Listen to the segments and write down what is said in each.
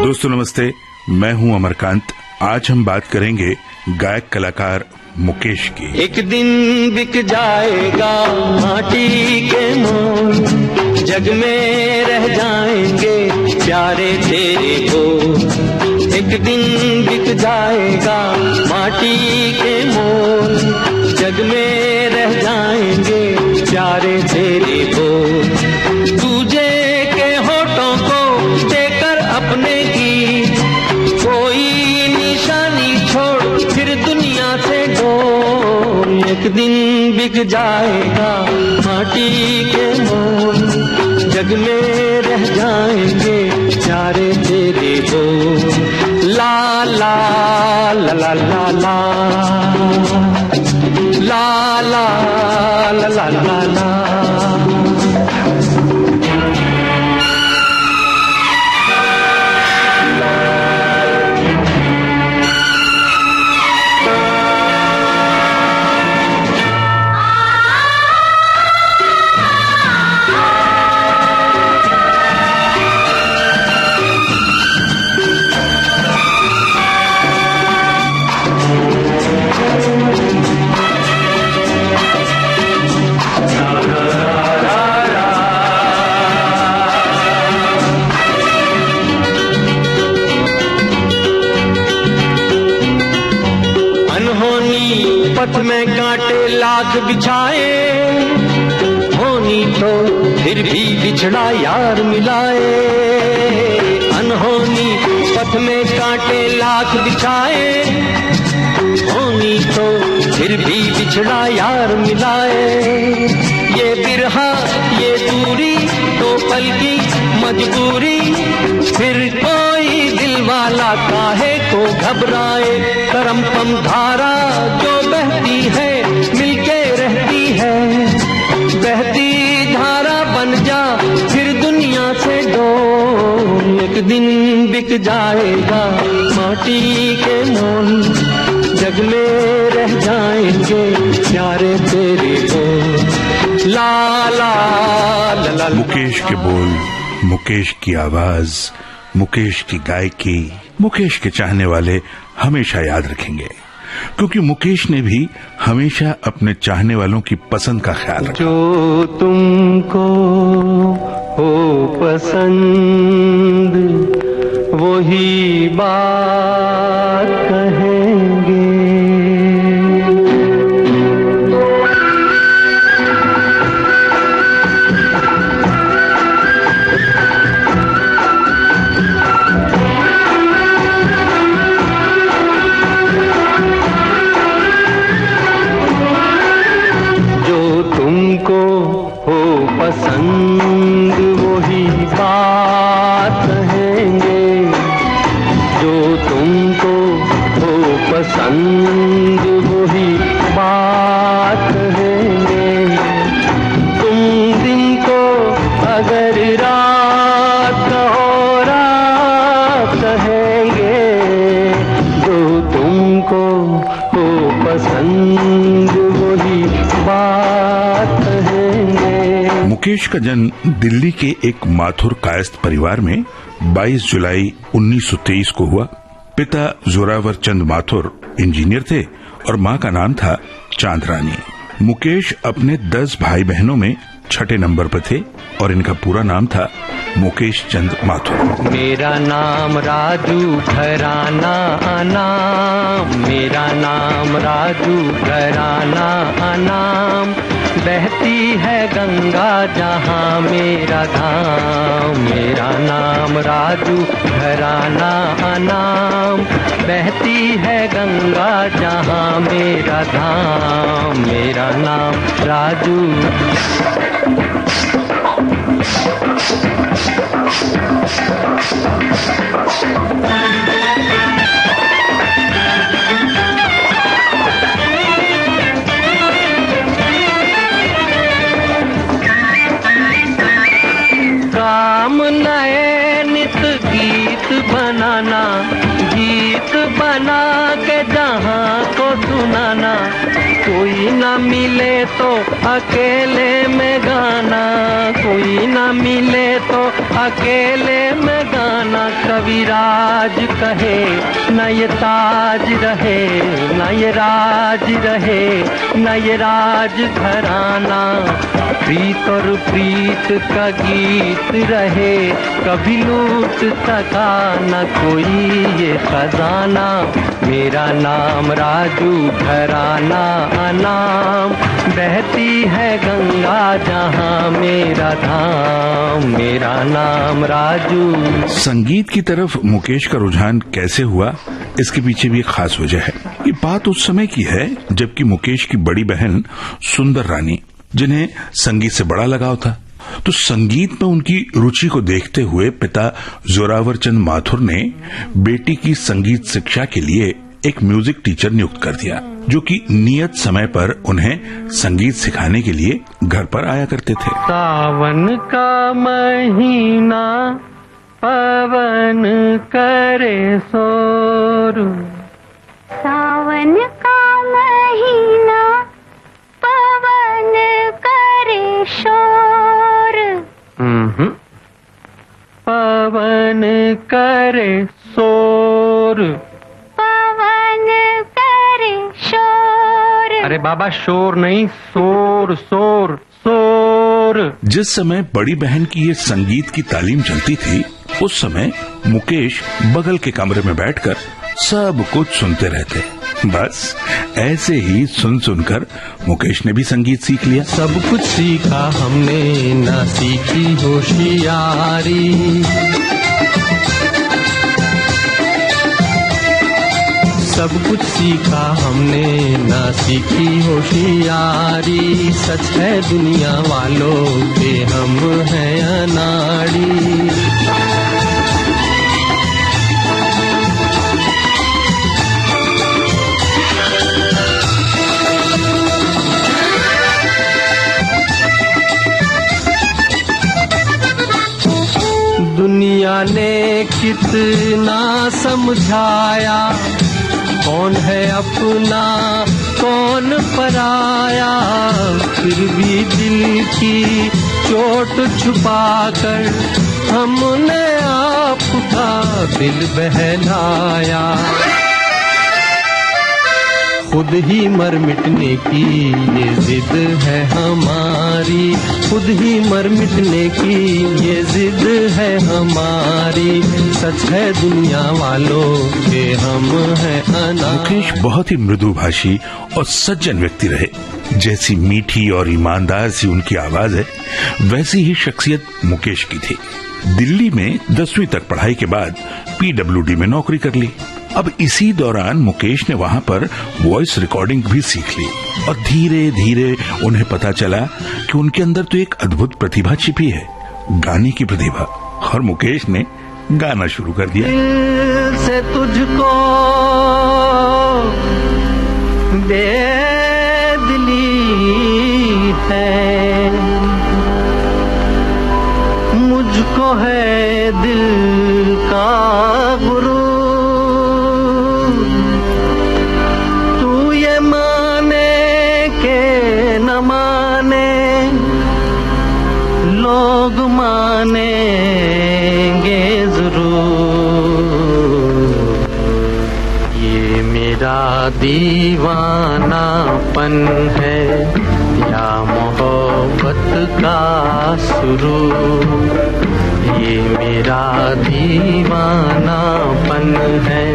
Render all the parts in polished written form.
दोस्तों नमस्ते, मैं हूं अमरकांत। आज हम बात करेंगे गायक कलाकार मुकेश की। एक दिन बिक जाएगा माटी के मोल, जग में रह जाएंगे प्यारे तेरे बोल। एक दिन बिक जाएगा माटी के मोल, जग में रह जाएंगे प्यारे तेरे बोल। तुझे के होठों को देकर अपने की कोई निशानी छोड़ फिर दुनिया से डोल। एक दिन बिक जाएगा माटी के मोल, जग में रह जाएंगे प्यारे तेरे बोल। ला ला ला ला ला ला ला ला ला ला ला। पथ में कांटे लाख बिछाए, होनी तो फिर भी बिछड़ा यार मिलाए। अनहोनी पथ में कांटे लाख बिछाए, होनी तो फिर भी बिछड़ा यार मिलाए। ये बिरहा ये दूरी तो पल की मजबूरी, फिर कोई दिल वाला काहे को घबराए। करम पम धारा जो बहती है मिलके रहती है, बहती धारा बन जा फिर दुनिया से डोल। एक दिन बिक जाएगा माटी के मोल, जग में रह जाएंगे प्यारे तेरे बोल। ला ला ला ला। मुकेश के बोल, मुकेश की आवाज, मुकेश की गायकी, मुकेश के चाहने वाले हमेशा याद रखेंगे, क्योंकि मुकेश ने भी हमेशा अपने चाहने वालों की पसंद का ख्याल रखा। जो तुमको हो पसंद वही बात कहेंगे। तुमको हो पसंद वही बात कहेंगे, जो तुमको हो पसंद वही बात कहेंगे। तुम दिन को अगर रात कहो रात कहेंगे, जो तुमको हो पसंद वही बात कहेंगे। मुकेश का जन्म दिल्ली के एक माथुर कायस्थ परिवार में 22 जुलाई 1923 को हुआ। पिता जोरावर चंद माथुर इंजीनियर थे और मां का नाम था चांदरानी। मुकेश अपने 10 भाई बहनों में छठे नंबर पर थे और इनका पूरा नाम था मुकेश चंद माथुर। मेरा नाम राजू घराना नाम, मेरा नाम राजू घराना नाम। बहती है गंगा जहाँ मेरा धाम, मेरा नाम राजू घराना नाम। बहती है गंगा जहाँ मेरा धाम, मेरा नाम राजू। काम नए नित गीत बनाना, गीत बना के जहाँ को सुनाना। कोई न मिले तो अकेले में गाना, कोई न मिले तो अकेले में गाना कविराज कहे, न ये ताज रहे न ये राज रहे, न ये राज घराना। प्रीत और प्रीत का गीत रहे, कभी लूट सका न कोई ये खजाना। मेरा नाम राजू घराना अनाम, बहती है गंगा जहाँ मेरा धाम। मेरा नाम राजू। संगीत की तरफ मुकेश का रुझान कैसे हुआ, इसके पीछे भी एक खास वजह है। ये बात उस समय की है जबकि मुकेश की बड़ी बहन सुंदर रानी, जिन्हें संगीत से बड़ा लगाव था, तो संगीत में उनकी रुचि को देखते हुए पिता जोरावर चंद माथुर ने बेटी की संगीत शिक्षा के लिए एक म्यूजिक टीचर नियुक्त कर दिया, जो कि नियत समय पर उन्हें संगीत सिखाने के लिए घर पर आया करते थे। सावन का महीना पवन करे शोर, सावन का महीना पवन करे शोर। पवन करे शोर, पवन करे शोर। अरे बाबा शोर नहीं, शोर शोर शोर। जिस समय बड़ी बहन की ये संगीत की तालीम चलती थी, उस समय मुकेश बगल के कमरे में बैठकर सब कुछ सुनते रहते। बस ऐसे ही सुन सुनकर मुकेश ने भी संगीत सीख लिया। सब कुछ सीखा हमने, ना सीखी होशियारी। सब कुछ सीखा हमने, ना सीखी होशियारी। सच है दुनिया वालों के हम हैं अनाड़ी। दुनिया ने कितना समझाया, कौन है अपना कौन पराया। फिर भी दिल की चोट छुपाकर हमने आपका दिल बहलाया। खुद ही मर मिटने की ये जिद है हमारी, खुद ही मर मिटने की ये जिद है हमारी। सच है दुनिया वालों के हम हैं अनाड़ी। मुकेश बहुत ही मृदुभाषी और सज्जन व्यक्ति रहे। जैसी मीठी और ईमानदार सी उनकी आवाज है, वैसी ही शख्सियत मुकेश की थी। दिल्ली में 10वीं तक पढ़ाई के बाद PWD में नौकरी कर ली। अब इसी दौरान मुकेश ने वहां पर वॉइस रिकॉर्डिंग भी सीख ली और धीरे धीरे उन्हें पता चला कि उनके अंदर तो एक अद्भुत प्रतिभा छिपी है, गाने की प्रतिभा। और मुकेश ने गाना शुरू कर दिया। दिल से तुझको बेदिली है, मुझको है दिल का गुरु। तू ये माने के न माने, लोग मानेंगे जरूर। ये मेरा दीवानापन है या मोहब्बत का सुरूर। ये मेरा दीवानापन है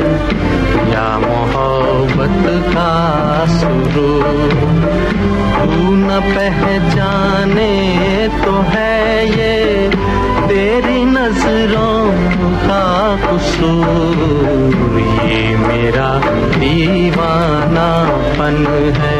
या मोहब्बत का सुरूर। तू न पहचाने तो है ये तेरी नजरों का कसूर। ये मेरा दीवानापन है।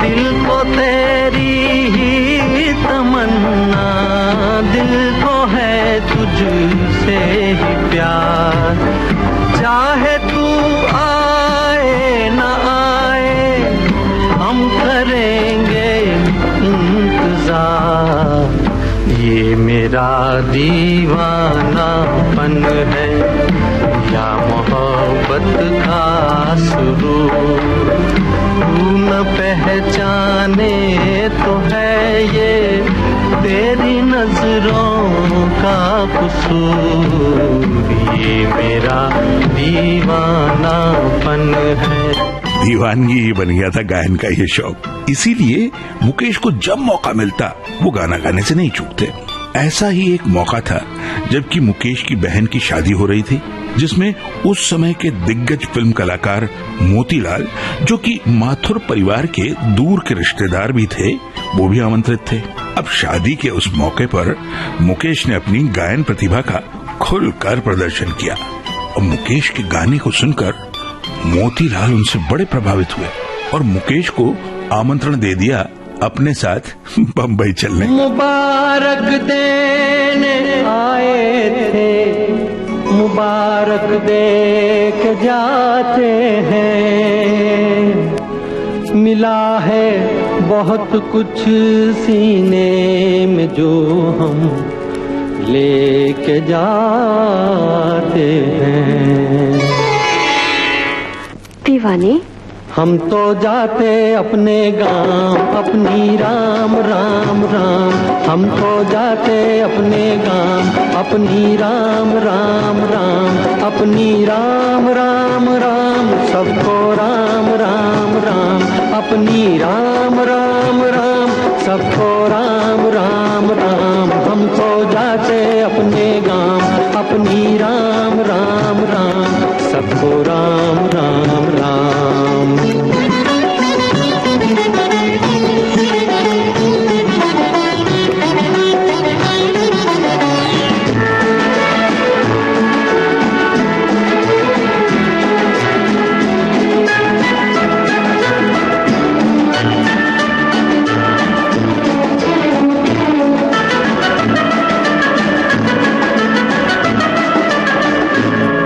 दिल को दीवानापन है या मोहब्बत का सुरूर, तू न पहचाने तो है ये तेरी नजरों का कसूर, ये मेरा दीवानापन है। दीवानगी बन गया था गायन का ये शौक, इसीलिए मुकेश को जब मौका मिलता वो गाना गाने से नहीं चूकते। ऐसा ही एक मौका था जबकि मुकेश की बहन की शादी हो रही थी, जिसमें उस समय के दिग्गज फिल्म कलाकार मोतीलाल, जो कि माथुर परिवार के दूर के रिश्तेदार भी थे, वो भी आमंत्रित थे। अब शादी के उस मौके पर मुकेश ने अपनी गायन प्रतिभा का खुलकर प्रदर्शन किया और मुकेश के गाने को सुनकर मोतीलाल उनसे बड़े प्रभावित हुए और मुकेश को आमंत्रण दे दिया अपने साथ बम्बई चलने। मुबारक देने आए थे, मुबारक दे के जाते हैं, मिला है बहुत कुछ सीने में जो हम लेके जाते हैं। दीवाने, हम तो जाते अपने गांव, अपनी राम राम राम, हम तो जाते अपने गांव, अपनी राम राम राम, अपनी राम राम राम, सबको राम राम राम, अपनी राम राम राम, सबको राम राम राम, हम तो जाते अपने गांव, अपनी राम राम राम, सबको राम राम राम।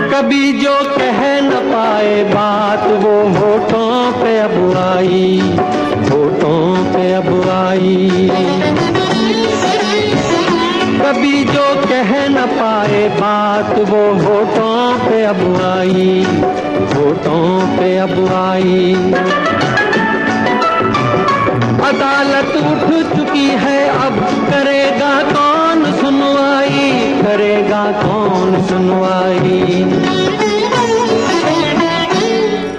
कभी जो कह न पाए बात वो होठों पे अब आई, होठों पे अब आई। कभी जो कह न पाए बात वो होठों पे अब आई, होठों पे अब आई। अदालत उठ चुकी है अब करेगा कौन सुनवाई, करेगा कौन सुनवाई।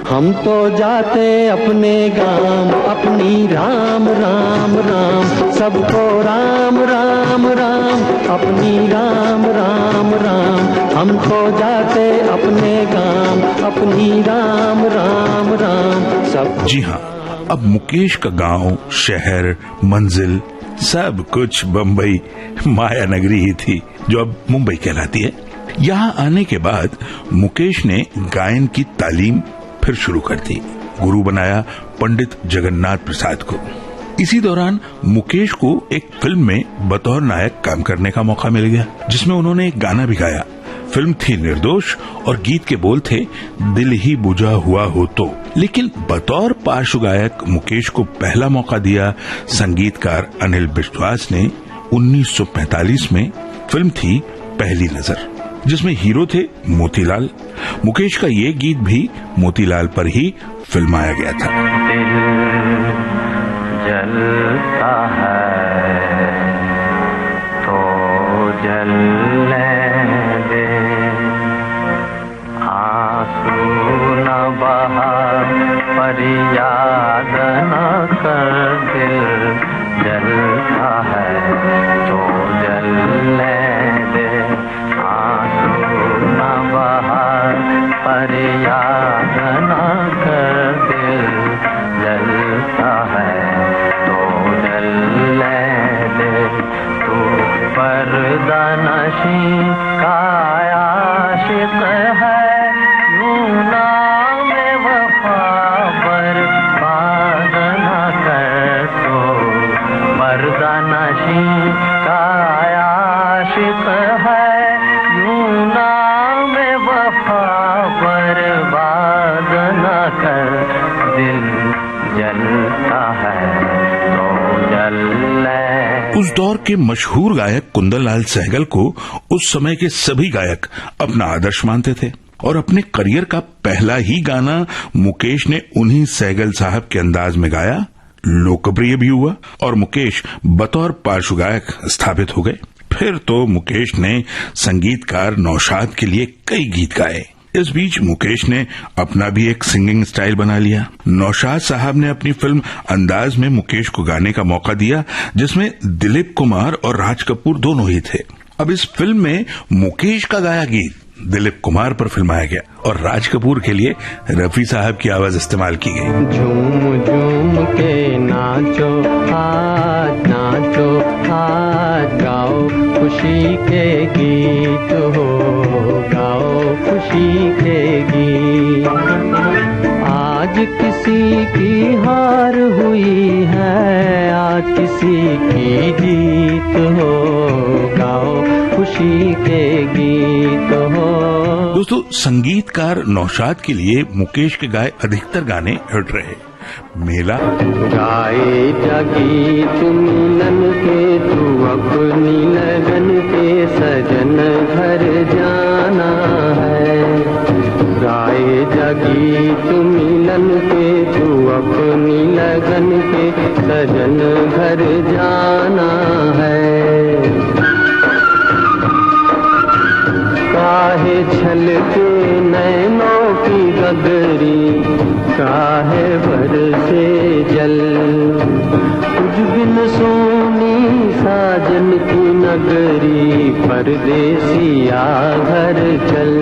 हम तो जाते अपने गांव, अपनी राम राम राम, सबको राम राम राम, अपनी राम राम राम, हम तो जाते अपने गांव, अपनी राम राम राम, सब। जी हाँ, अब मुकेश का गांव, शहर, मंजिल सब कुछ बम्बई माया नगरी ही थी, जो अब मुंबई कहलाती है। यहाँ आने के बाद मुकेश ने गायन की तालीम फिर शुरू कर दी। गुरु बनाया पंडित जगन्नाथ प्रसाद को। इसी दौरान मुकेश को एक फिल्म में बतौर नायक काम करने का मौका मिल गया, जिसमें उन्होंने एक गाना भी गाया। फिल्म थी निर्दोष और गीत के बोल थे दिल ही बुझा हुआ हो तो। लेकिन बतौर पार्श्व गायक मुकेश को पहला मौका दिया संगीतकार अनिल विश्वास ने 1945 में। फिल्म थी पहली नजर, जिसमें हीरो थे मोतीलाल। मुकेश का ये गीत भी मोतीलाल पर ही फिल्माया गया था। दिल जलता है तो जलने दे, आंसू न बहा पर याद न कर, दिल जलता है तो जलने दे, न बहार पर याद न कर, दिल जलता है तो जलने दे। तू पर्दा नशी का आशिक है, यूं नाम वफा बर्बाद न कर, तो पर्दा नशी का आशिक है, नाम वफा बर्बाद न कर, दिल जलता है तो जलने उस दौर के मशहूर गायक कुंदन लाल सहगल को उस समय के सभी गायक अपना आदर्श मानते थे और अपने करियर का पहला ही गाना मुकेश ने उन्हीं सहगल साहब के अंदाज में गाया, लोकप्रिय भी हुआ और मुकेश बतौर पार्श्व गायक स्थापित हो गए। फिर तो मुकेश ने संगीतकार नौशाद के लिए कई गीत गाए। इस बीच मुकेश ने अपना भी एक सिंगिंग स्टाइल बना लिया। नौशाद साहब ने अपनी फिल्म अंदाज में मुकेश को गाने का मौका दिया, जिसमें दिलीप कुमार और राज कपूर दोनों ही थे। अब इस फिल्म में मुकेश का गाया गीत दिलीप कुमार पर फिल्माया गया और राज कपूर के लिए रफी साहब की आवाज इस्तेमाल की गई। झूम झूम के नाचो आज गाओ खुशी के गीत हो, गाओ खुशी के गीत। आज किसी की हार हुई है, आज किसी की जीत हो, गाओ खुशी के गीत हो। दोस्तों, संगीतकार नौशाद के लिए मुकेश के गाए अधिकतर गाने हिट रहे। मेला, गाए गीत मिलन के, तू अपनी लगन के सजन घर जाना है। गाए गीत मिलन के, तू अपनी लगन के सजन घर जाना है। काहे छलके नैनों की गगरी, काहे बरसे जल। कुछ बिन सोनी साजन की नगरी, परदेसिया घर चल।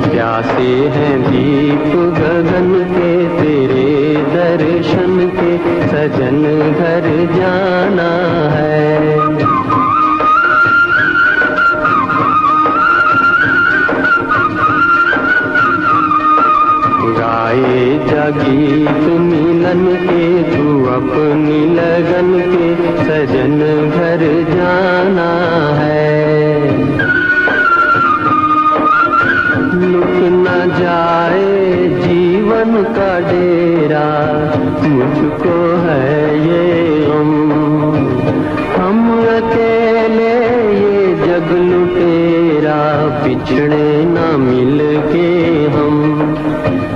प्यासे हैं दीप गगन के, तेरे दर्शन के सजन घर जाना है। गाए गीत मिलन के, तू अपनी लगन के सजन घर जाना है। लुट न जाए जीवन का डेरा, मुझको है ये हम अकेले ये जग लुटेरा। बिछड़े न मिल के हम,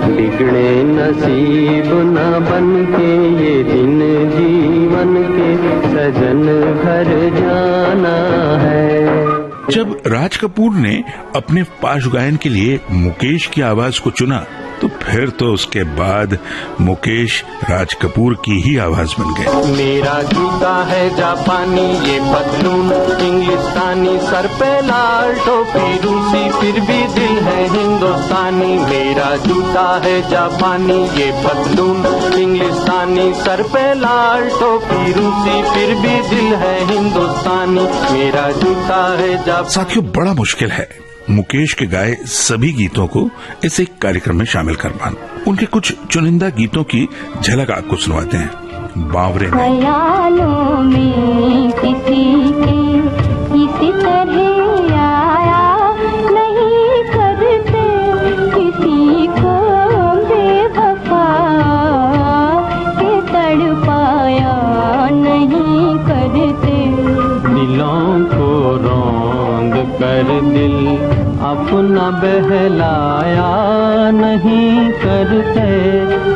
बिगड़े नसीब न बन के, ये दिन जीवन के सजन घर जाना है। जब राज कपूर ने अपने पार्श्व गायन के लिए मुकेश की आवाज को चुना, तो फिर तो उसके बाद मुकेश राज कपूर की ही आवाज बन गए। मेरा जूता है जापानी, ये पतलून इंग्लिस्तानी, सर पे लाल टोपी रूसी, फिर भी दिल है हिंदुस्तानी। मेरा जूता है जापानी, ये पतलून इंग्लिस्तानी, सर पे लाल टोपी रूसी, फिर भी दिल है हिंदुस्तानी। मेरा जूता है जापानी। साथियों, बड़ा मुश्किल है मुकेश के गाए सभी गीतों को इस एक कार्यक्रम में शामिल कर पाना। उनके कुछ चुनिंदा गीतों की झलक आपको सुनवाते हैं। बावरे में, ख्यालों में किसी के इस तरह आया नहीं करते, किसी को बेवफा के तड़पाया नहीं करते। दिलों को रौंद कर दिल अपना बहलाया नहीं करते,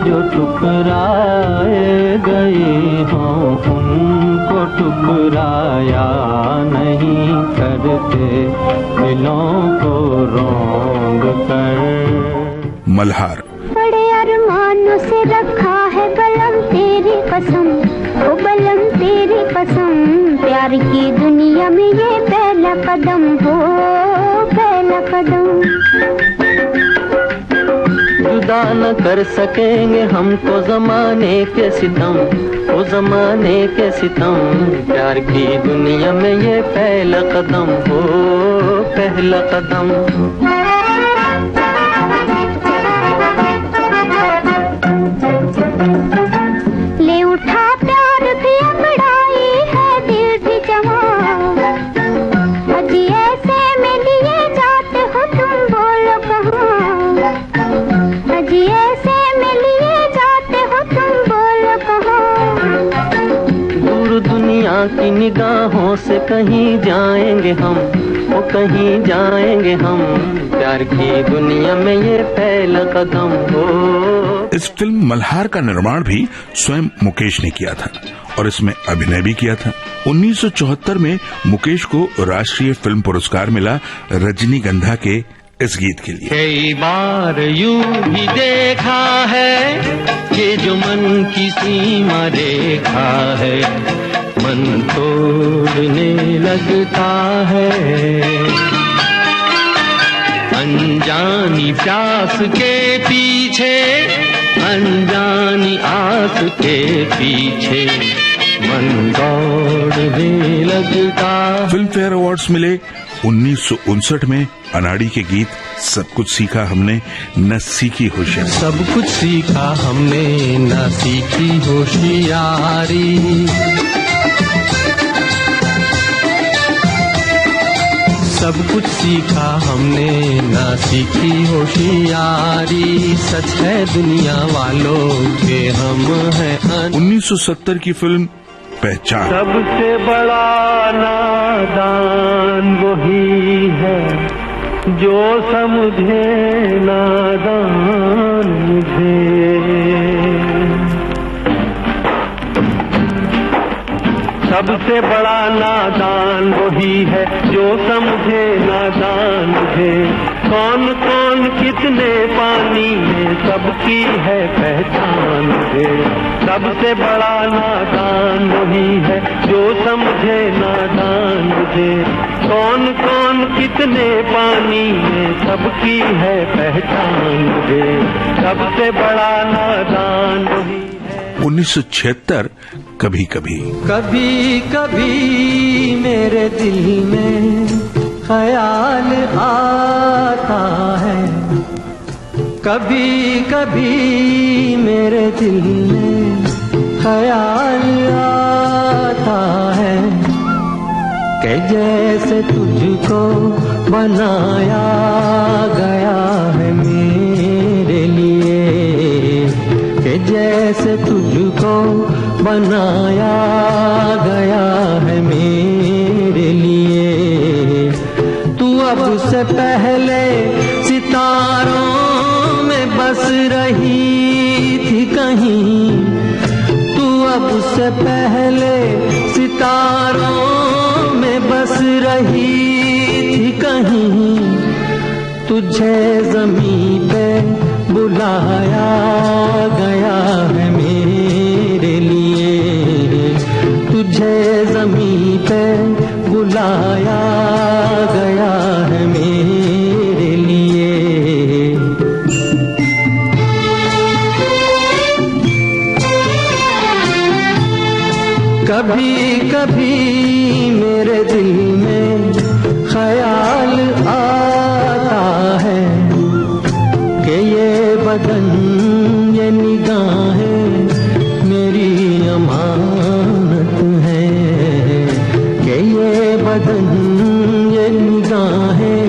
जो ठुकराए गए हों उनको ठुकराया नहीं करते, दिलों को रौंद कर। मल्हार, बड़े अरमानों से रखा है बलम तेरी कसम, ओ बलम तेरी कसम, प्यार की दुनिया में ये पहला कदम हो, पहला कदम। जुदा न कर सकेंगे हमको जमाने के सितम, ओ जमाने के सितम, प्यार की दुनिया में ये पहला कदम हो, पहला कदम। ले उठा प्यार की अंगड़ाई है दिल भी जमा, अजी ऐसे में लिए जाते हो तुम बोलो कहाँ, अजी ऐसे में लिए जाते हो तुम बोलो कहाँ। दूर दुनिया की निगाहों से कहीं जाएंगे हम, वो कहीं जाएंगे हम, प्यार की दुनिया में ये पहला कदम हो। इस फिल्म मल्हार का निर्माण भी स्वयं मुकेश ने किया था और इसमें अभिनय भी किया था। 1974 में मुकेश को राष्ट्रीय फिल्म पुरस्कार मिला रजनीगंधा के इस गीत के लिए। कई बार यूं भी देखा है कि जो मन की सीमा रेखा है, मन तोड़ने लगता है। अनजानी प्यास के पीछे, अनजानी आस के पीछे, मन दौड़ने लगता। फिल्म फेयर अवार्ड्स मिले 1959 में अनाड़ी के गीत सब कुछ सीखा हमने न सीखी होशियारी। सब कुछ सीखा हमने न सीखी होशियारी, सब कुछ सीखा हमने न सीखी होशियारी, सच है दुनिया वालों के हम हैं। 1970 की फिल्म पहचान। सबसे बड़ा नादान वही है जो समझे नादान मुझे। सबसे बड़ा नादान वही है जो समझे नादान मुझे। कौन कौन कितने पानी में सबकी है पहचान मुझे। सबसे बड़ा नादान वही है जो समझे नादान मुझे। कौन कौन कितने पानी में सबकी है पहचान मुझे। सबसे बड़ा नादान वही। 1976 कभी कभी। कभी कभी मेरे दिल में ख्याल आता है, कभी कभी मेरे दिल में ख्याल आता है कि जैसे तुझको बनाया गया है मेरे लिए, कि जैसे तुझको बनाया गया है मेरे लिए। तू अब से पहले सितारों में बस रही थी कहीं, तू अब से पहले सितारों में बस रही थी कहीं। तुझे ज़मीं पे बुलाया गया है मेरे लिए, तुझे ज़मीं पे बुलाया गया है मेरे लिए। कभी कभी मेरे दिल में ख्याल आता है कि ये बदन ये निगाहें मेरी अमानत है, कि ये बदन ये निगाहें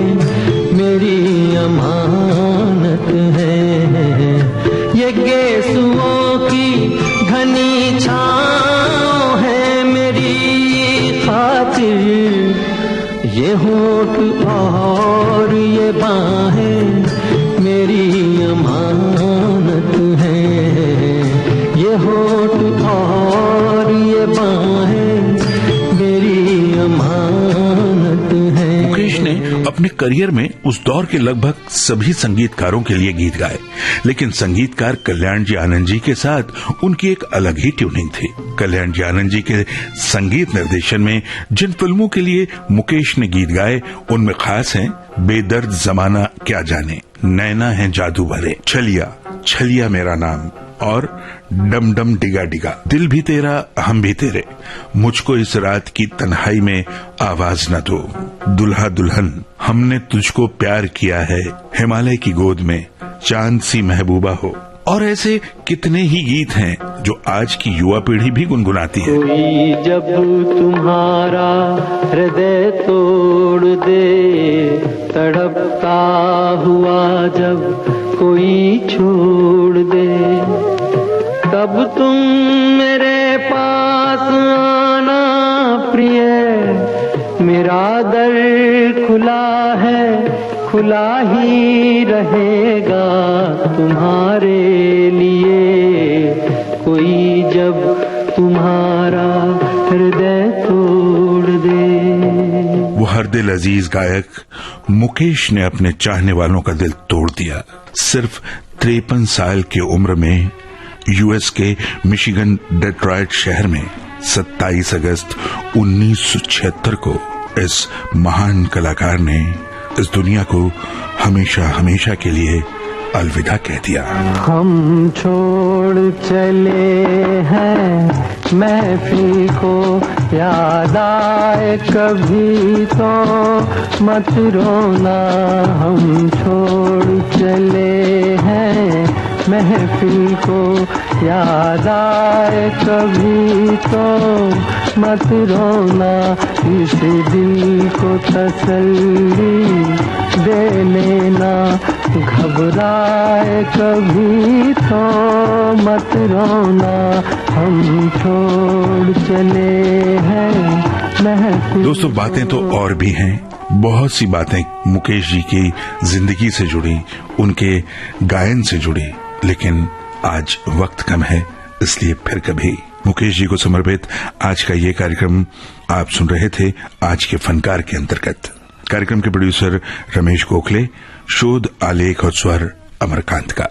मेरी अमानत है। ये गेसुओं की घनी छाँव है मेरी खातिर, ये होठ और ये बाहें मेरी अमानत है। ये होठ और ये बाहें मेरी अमानत है। मुकेश ने अपने करियर में उस दौर के लगभग सभी संगीतकारों के लिए गीत गाए, लेकिन संगीतकार कल्याण जी आनंद जी के साथ उनकी एक अलग ही ट्यूनिंग थी। कल्याण जी आनंद जी के संगीत निर्देशन में जिन फिल्मों के लिए मुकेश ने गीत गाए उनमें खास हैं बेदर्द जमाना क्या जाने, नैना है जादू भरे, छलिया, छलिया मेरा नाम और डम डम डिगा डिगा, दिल भी तेरा हम भी तेरे, मुझको इस रात की तन्हाई में आवाज न दो, दुल्हा दुल्हन, हमने तुझको प्यार किया है, हिमालय की गोद में, चांद सी महबूबा हो। और ऐसे कितने ही गीत हैं जो आज की युवा पीढ़ी भी गुनगुनाती है। कोई जब तुम्हारा हृदय तोड़ दे, तड़पता हुआ जब कोई छोड़ दे, तब तुम मेरे पास आना मेरा दर खुला है, खुला ही रहेगा तुम्हारे लिए, कोई जब तुम्हारा हृदय तोड़ दे। वो हर दिल अजीज गायक मुकेश ने अपने चाहने वालों का दिल तोड़ दिया। सिर्फ 53 साल की उम्र में यूएस के मिशिगन डेट्रॉयट शहर में 27 अगस्त 1976 को इस महान कलाकार ने इस दुनिया को हमेशा हमेशा के लिए अलविदा कह दिया। हम छोड़ चले हैं महफिल को, याद आए कभी तो मत रोना। हम छोड़ चले हैं महफिल को, याद आए कभी तो मत रोना। इस दिल को तसल्ली दे लेना, घबराए कभी तो मत रोना। हम छोड़ चले हैं महफिल। दोस्तों, बातें तो और भी हैं, बहुत सी बातें मुकेश जी की जिंदगी से जुड़ी, उनके गायन से जुड़ी, लेकिन आज वक्त कम है, इसलिए फिर कभी मुकेश जी को समर्पित आज का ये कार्यक्रम आप सुन रहे थे आज के फनकार के अंतर्गत। कार्यक्रम के प्रोड्यूसर रमेश गोखले, शोध, आलेख और स्वर अमरकांत का।